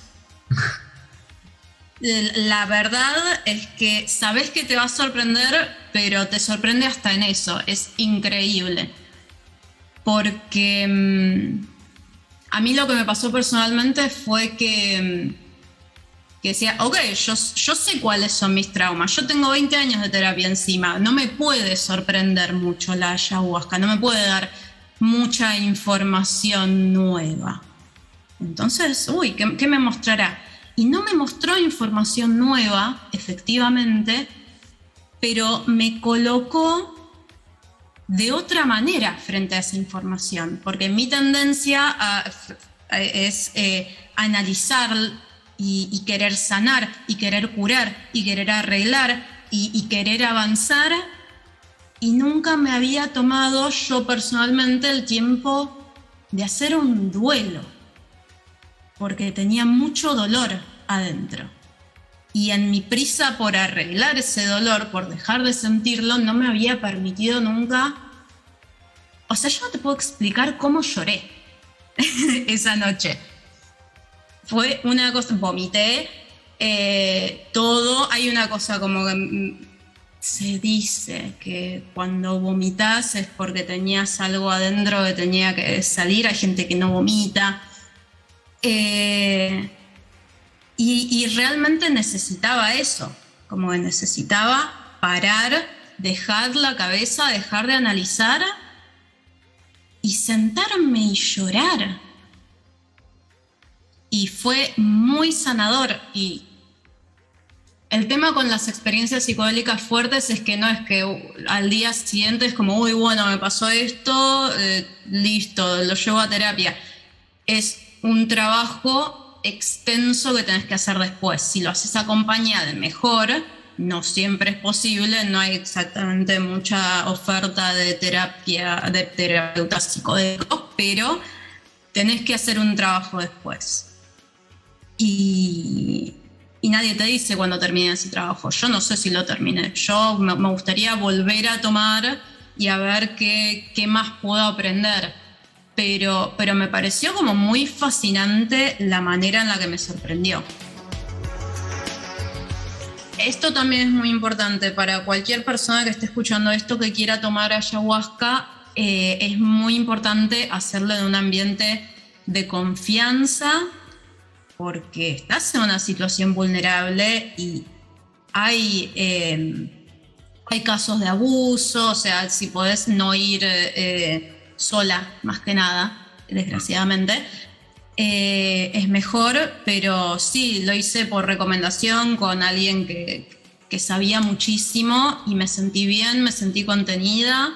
La verdad es que sabes que te va a sorprender, pero te sorprende hasta en eso. Es increíble. Porque a mí lo que me pasó personalmente fue que decía, ok, yo sé cuáles son mis traumas. Yo tengo 20 años de terapia encima. No me puede sorprender mucho la ayahuasca. No me puede dar mucha información nueva. Entonces, ¿qué me mostrará? Y no me mostró información nueva, efectivamente, pero me colocó de otra manera frente a esa información, porque mi tendencia es analizar y querer sanar, y querer curar, y querer arreglar, y querer avanzar, y nunca me había tomado yo personalmente el tiempo de hacer un duelo, porque tenía mucho dolor adentro. Y en mi prisa por arreglar ese dolor, por dejar de sentirlo, no me había permitido nunca... O sea, yo no te puedo explicar cómo lloré esa noche. Fue una cosa... Vomité todo. Hay una cosa como que... Se dice que cuando vomitas es porque tenías algo adentro que tenía que salir. Hay gente que no vomita. Y realmente necesitaba eso, como que necesitaba parar, dejar la cabeza, dejar de analizar y sentarme y llorar. Y fue muy sanador. Y el tema con las experiencias psicodélicas fuertes es que no es que al día siguiente es como, bueno, me pasó esto, listo, lo llevo a terapia. Es un trabajo extenso que tenés que hacer después. Si lo haces acompañado, mejor. No siempre es posible, no hay exactamente mucha oferta de terapeutas psicodélicos, pero tenés que hacer un trabajo después. Y nadie te dice cuando termine ese trabajo. Yo no sé si lo terminé. Yo me gustaría volver a tomar y a ver qué más puedo aprender. Pero me pareció como muy fascinante la manera en la que me sorprendió. Esto también es muy importante para cualquier persona que esté escuchando esto que quiera tomar ayahuasca. Es muy importante hacerlo en un ambiente de confianza porque estás en una situación vulnerable y hay casos de abuso. O sea, si podés no ir... sola, más que nada, desgraciadamente, es mejor, pero sí, lo hice por recomendación con alguien que sabía muchísimo y me sentí bien, me sentí contenida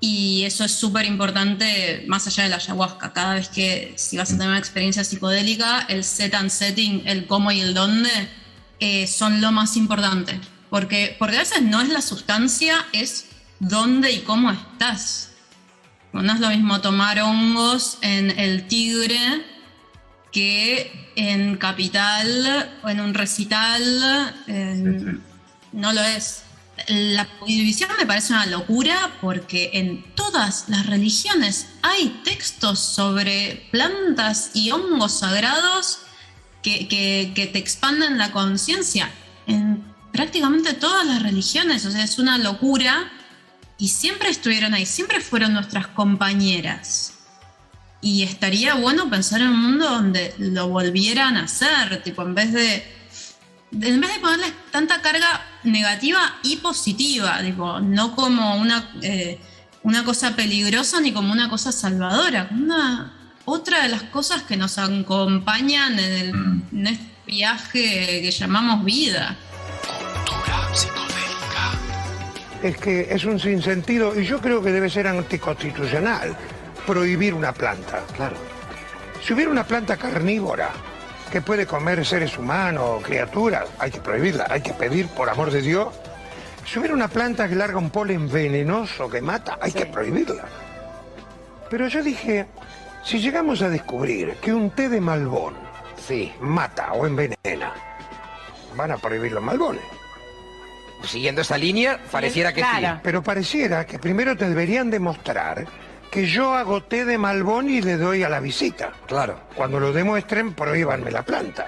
Y eso es súper importante más allá de la ayahuasca. Cada vez que, si vas a tener una experiencia psicodélica, el set and setting, el cómo y el dónde, son lo más importante. Porque a veces no es la sustancia, es dónde y cómo estás. No es lo mismo tomar hongos en el Tigre que en Capital o en un recital. No lo es. La prohibición me parece una locura porque en todas las religiones hay textos sobre plantas y hongos sagrados que te expanden la conciencia. En prácticamente todas las religiones, o sea, es una locura y siempre estuvieron ahí, siempre fueron nuestras compañeras. Y estaría bueno pensar en un mundo donde lo volvieran a hacer, tipo, en vez de ponerles tanta carga negativa y positiva, tipo, no como una cosa peligrosa ni como una cosa salvadora, otra de las cosas que nos acompañan en este viaje que llamamos vida. Cultura psicodélica. Es que es un sinsentido y yo creo que debe ser anticonstitucional prohibir una planta. Claro. Si hubiera una planta carnívora que puede comer seres humanos o criaturas, hay que prohibirla, hay que pedir por amor de Dios. Si hubiera una planta que larga un polen venenoso que mata, hay que prohibirla. Pero yo dije, si llegamos a descubrir que un té de malbón mata o envenena, van a prohibir los malbones. Siguiendo esa línea, pareciera que sí. Pero pareciera que primero te deberían demostrar que yo hago té de malbón y le doy a la visita. Claro. Cuando lo demuestren, prohíbanme la planta.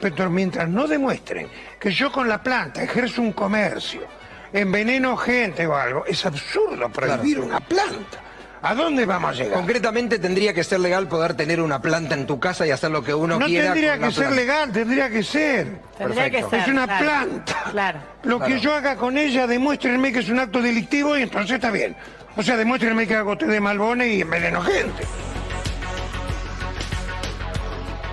Pero mientras no demuestren que yo con la planta ejerzo un comercio, enveneno gente o algo, es absurdo prohibir una planta. ¿A dónde vamos a llegar? Concretamente tendría que ser legal poder tener una planta en tu casa y hacer lo que uno quiera. No tendría que ser legal, tendría que ser. Perfecto. Es una planta. Claro. Lo que yo haga con ella, demuéstrenme que es un acto delictivo y entonces está bien. O sea, demuéstrenme que hago té de malbones y enveneno gente.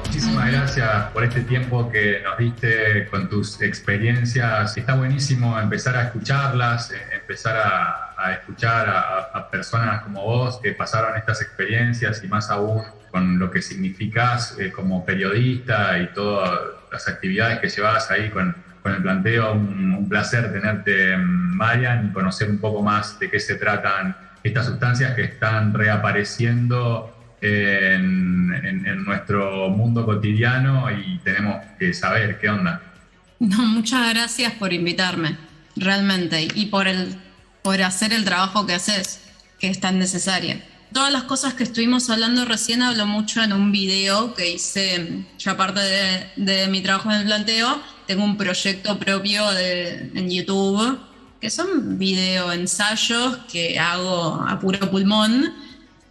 Muchísimas gracias por este tiempo que nos diste con tus experiencias. Está buenísimo empezar a escucharlas, empezar a escuchar a personas como vos que pasaron estas experiencias y más aún con lo que significás como periodista y todas las actividades que llevas ahí con el planteo. Un placer tenerte, Marian, y conocer un poco más de qué se tratan estas sustancias que están reapareciendo en nuestro mundo cotidiano y tenemos que saber qué onda. No, muchas gracias por invitarme, realmente, y por hacer el trabajo que haces, que es tan necesario. Todas las cosas que estuvimos hablando recién hablo mucho en un video que hice, yo aparte de mi trabajo en el planteo, tengo un proyecto propio en YouTube, que son videoensayos que hago a puro pulmón.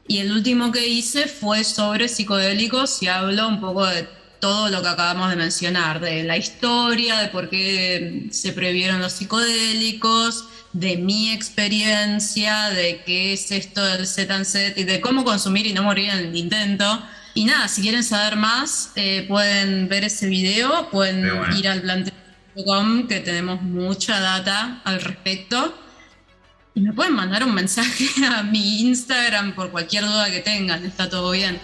Y el último que hice fue sobre psicodélicos y hablo un poco de todo lo que acabamos de mencionar, de la historia, de por qué se prohibieron los psicodélicos, de mi experiencia, de qué es esto del set and set y de cómo consumir y no morir en el intento. Y nada, si quieren saber más, pueden ver ese video, pueden ir al planteo.com, que tenemos mucha data al respecto. Y me pueden mandar un mensaje a mi Instagram por cualquier duda que tengan, está todo bien.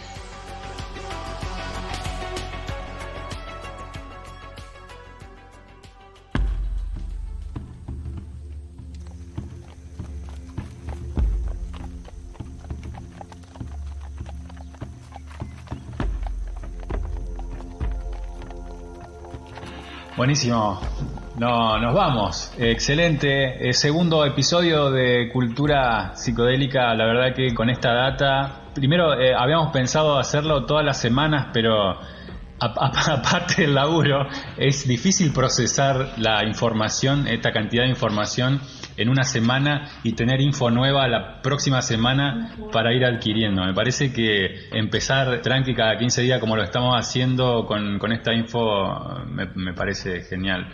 Buenísimo. No, nos vamos. Excelente. Segundo episodio de Cultura Psicodélica. La verdad que con esta data, primero habíamos pensado hacerlo todas las semanas, pero aparte del laburo, es difícil procesar la información, esta cantidad de información en una semana y tener info nueva la próxima semana para ir adquiriendo. Me parece que empezar tranqui cada 15 días como lo estamos haciendo con esta info me parece genial.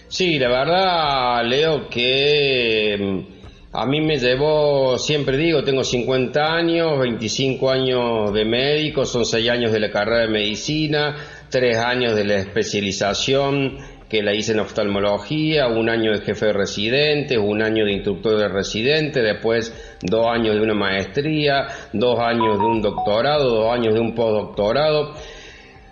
Sí, la verdad, Leo, que a mí me llevó, siempre digo, tengo 50 años, 25 años de médico, son 6 años de la carrera de medicina, 3 años de la especialización, que la hice en oftalmología, 1 año de jefe de residentes, 1 año de instructor de residente, después 2 años de una maestría, 2 años de un doctorado, 2 años de un postdoctorado.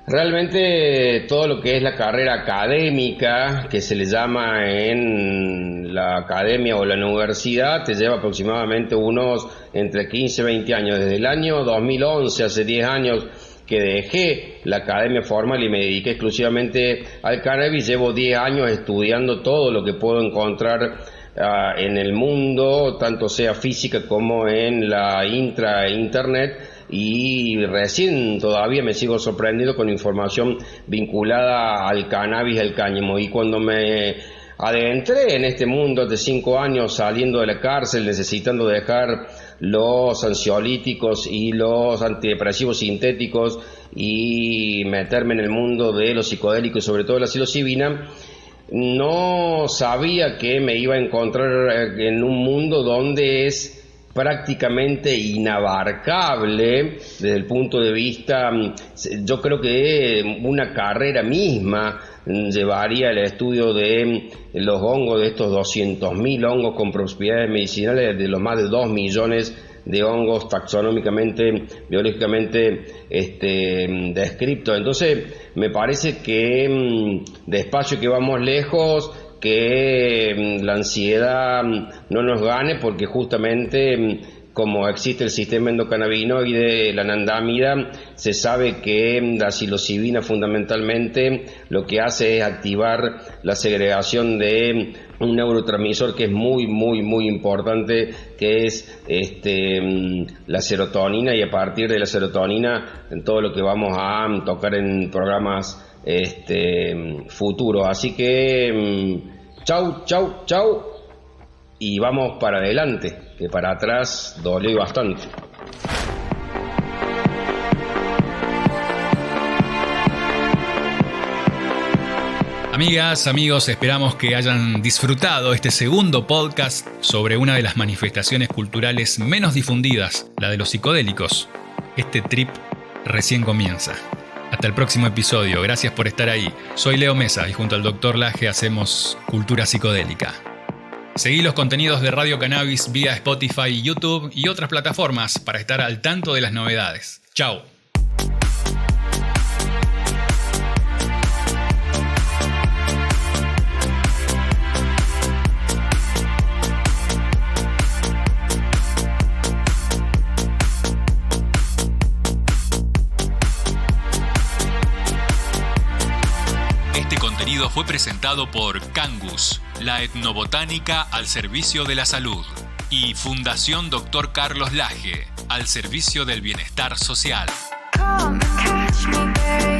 Realmente todo lo que es la carrera académica, que se le llama en la academia o la universidad, te lleva aproximadamente unos entre 15 y 20 años. Desde el año 2011, hace 10 años que dejé la academia formal y me dediqué exclusivamente al cannabis, llevo 10 años estudiando todo lo que puedo encontrar en el mundo, tanto sea física como en la internet, y recién todavía me sigo sorprendiendo con información vinculada al cannabis y al cáñamo. Y cuando me adentré en este mundo de 5 años saliendo de la cárcel, necesitando dejar los ansiolíticos y los antidepresivos sintéticos y meterme en el mundo de los psicodélicos, sobre todo la psilocibina, no sabía que me iba a encontrar en un mundo donde es prácticamente inabarcable desde el punto de vista, yo creo que una carrera misma llevaría el estudio de los hongos, de estos 200.000 hongos con propiedades medicinales, de los más de 2 millones de hongos taxonómicamente, biológicamente descriptos. Entonces me parece que despacio que vamos lejos, que la ansiedad no nos gane, porque justamente como existe el sistema endocannabinoide, la anandamida, se sabe que la psilocibina fundamentalmente lo que hace es activar la segregación de un neurotransmisor que es muy importante, que es la serotonina, y a partir de la serotonina en todo lo que vamos a tocar en programas futuros. Así que chau y vamos para adelante, que para atrás dolió bastante. Amigas, amigos, esperamos que hayan disfrutado este segundo podcast sobre una de las manifestaciones culturales menos difundidas, la de los psicodélicos. Este trip recién comienza. Hasta el próximo episodio, gracias por estar ahí. Soy Leo Mesa y junto al Dr. Laje hacemos Cultura Psicodélica. Seguí los contenidos de Radio Cannabis vía Spotify, YouTube y otras plataformas para estar al tanto de las novedades. ¡Chao! Fue presentado por Cangus, la etnobotánica al servicio de la salud, y Fundación Dr. Carlos Laje, al servicio del bienestar social. Come and catch me, babe.